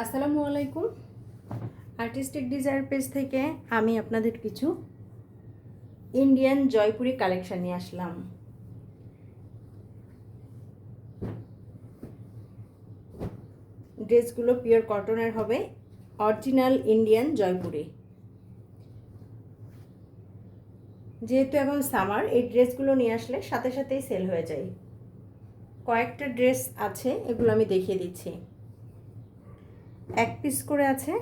আসসালামু আলাইকুম। Artistic desire page থেকে আমি আপনাদের কিছু ইন্ডিয়ান জয়পুরি কালেকশন নিয়ে আসলাম। ড্রেসগুলো পিওর কটনের হবে, অরিজিনাল ইন্ডিয়ান জয়পুরি। যেহেতু এখন সামার, এই ড্রেসগুলো নিয়ে আসলে সাথে সাথেই সেল হয়ে যায়। কয়েকটা ড্রেস আছে, এগুলো আমি দেখিয়ে দিচ্ছি। এক পিস করে আছে,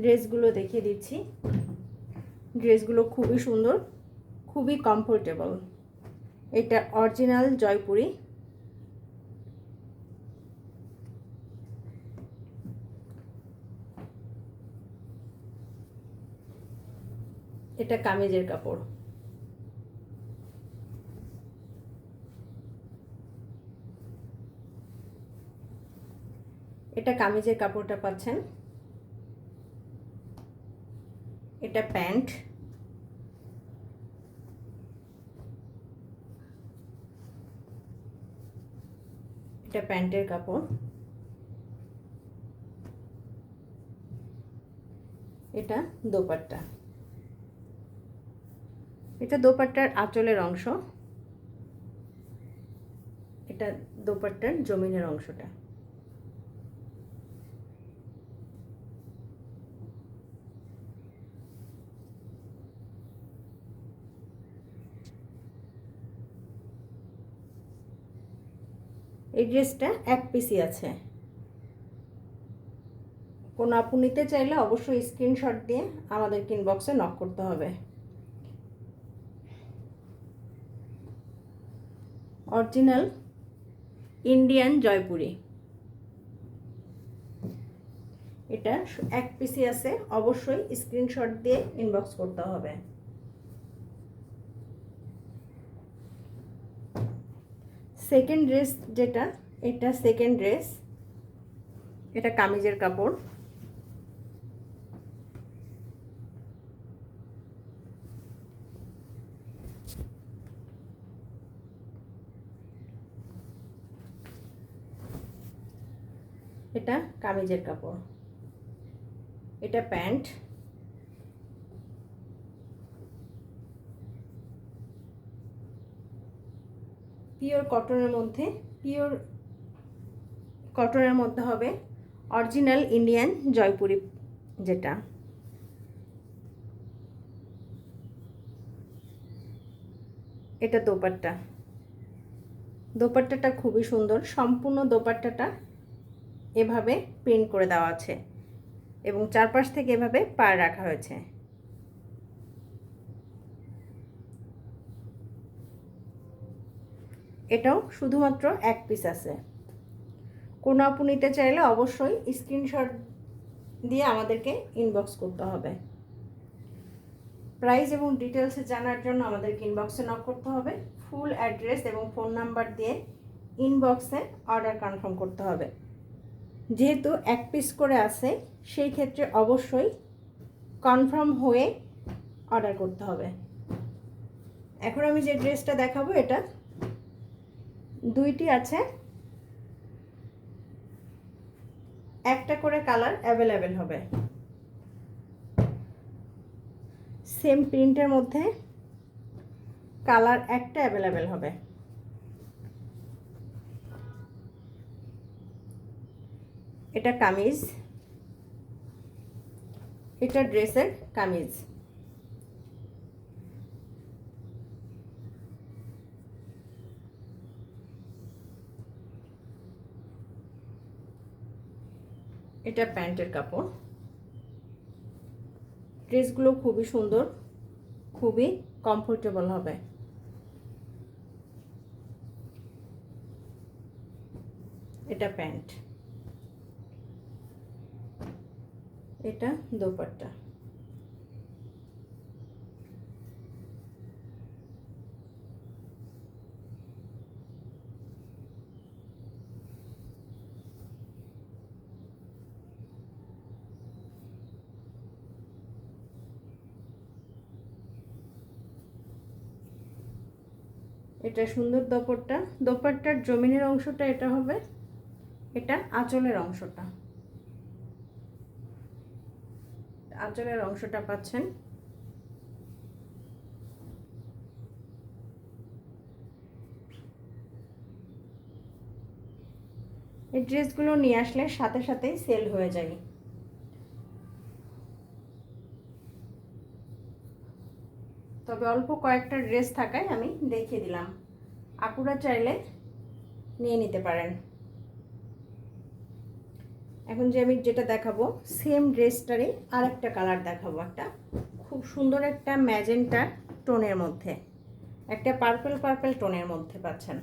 ড্রেসগুলো দেখিয়ে দিচ্ছি। ড্রেসগুলো খুবই সুন্দর, খুবই কমফোর্টেবল। এটা অরিজিনাল জয়পুরি। এটা কামিজের কাপড়। এটা কামিজের কাপড়টা পাচ্ছেন। এটা প্যান্ট। এটা প্যান্টের কাপড়। এটা দোপাট্টা। এটা দোপাট্টার আঁচলের অংশ, এটা দোপাট্টার জমিনের অংশটা। এই ড্রেসটা এক পিসই আছে। কোনো আপু নিতে চাইলে অবশ্যই স্ক্রিনশট দিয়ে আমাদের ইনবক্সে নক করতে হবে। Original Indian Jaipuri. এটা এক পিসই আছে, অবশ্যই স্ক্রিনশট দিয়ে ইনবক্স করতে হবে। সেকেন্ড ড্রেস যেটা, এটা সেকেন্ড ড্রেস। এটা কামিজের কাপড়। এটা কামিজের কাপড়। এটা প্যান্ট। পিওর কটনের মধ্যে, পিওর কটনের মধ্যে হবে অরিজিনাল ইন্ডিয়ান জয়পুরি যেটা। এটা দোপাট্টা। দোপাট্টাটা খুবই সুন্দর, সম্পূর্ণ দোপাট্টাটা এভাবে প্রিন্ট করে দেওয়া আছে এবং চারপাশ থেকে এভাবে পাড় রাখা হয়েছে। এটাও শুধুমাত্র এক পিস আছে। কোনো আপু নিতে চাইলে অবশ্যই স্ক্রিনশট দিয়ে আমাদেরকে ইনবক্স করতে হবে। প্রাইস এবং ডিটেলসে জানার জন্য আমাদেরকে ইনবক্সে নক করতে হবে। ফুল অ্যাড্রেস এবং ফোন নাম্বার দিয়ে ইনবক্সে অর্ডার কনফার্ম করতে হবে। যেহেতু এক পিস করে আছে, সেই ক্ষেত্রে অবশ্যই কনফার্ম হয়ে অর্ডার করতে হবে। এখন আমি যে ড্রেসটা দেখাবো, এটা দুইটি আছে, একটা করে কালার অ্যাভেলেবেল হবে। সেম প্রিন্টের মধ্যে কালার একটা অ্যাভেলেবেল হবে। এটা কামিজ। এটা ড্রেসের কামিজ। এটা প্যান্টের কাপড়। ড্রেসগুলো খুবই সুন্দর, খুবই কমফোর্টেবল হবে। এটা প্যান্ট। এটা দোপাট্টা। এটা সুন্দর দোপাট্টা। দোপাট্টার জমিনের অংশটা এটা হবে, এটা আঁচলের অংশটা, আঁচলের অংশটা পাচ্ছেন। এই ড্রেসগুলো নিয়ে আসলে সাথে সাথেই সেল হয়ে যায়। তবে অল্প কয়েকটা ড্রেস থাকায় আমি দেখিয়ে দিলাম, আপুরা চাইলে নিয়ে নিতে পারেন। এখন যে আমি যেটা দেখাবো সেম ড্রেসটারই আরেকটা কালার দেখাবো, একটা খুব সুন্দর একটা ম্যাজেন্টা টোনের মধ্যে, একটা পার্পল পার্পল টোনের মধ্যে পাচ্ছেন।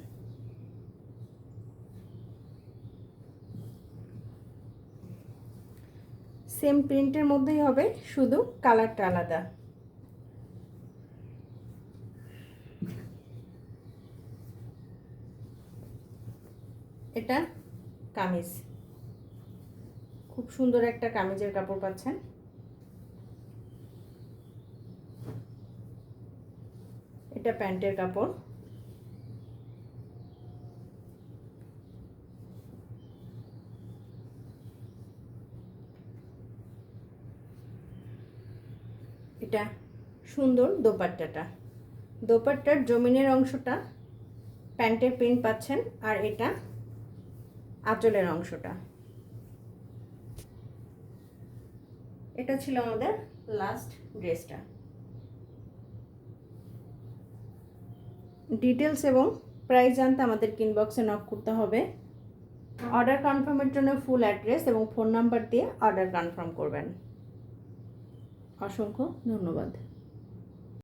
সেম প্রিন্টের মধ্যেই হবে, শুধু কালারটা আলাদা। এটা কামিজ, খুব সুন্দর একটা কামিজের কাপড় পাচ্ছেন। এটা প্যান্টের কাপড়। এটা সুন্দর দোপাট্টাটা, দোপাট্টার জমিনের অংশটা প্যান্টের প্রিন্ট পাচ্ছেন, আর এটা আঁচলের অংশটা। এটা ছিল আমাদের লাস্ট ড্রেসটা। ডিটেলস এবং প্রাইস জানতে আমাদের ইনবক্সে নক করতে হবে। অর্ডার কনফার্মের জন্য ফুল অ্যাড্রেস এবং ফোন নাম্বার দিয়ে অর্ডার কনফার্ম করবেন। অসংখ্য ধন্যবাদ।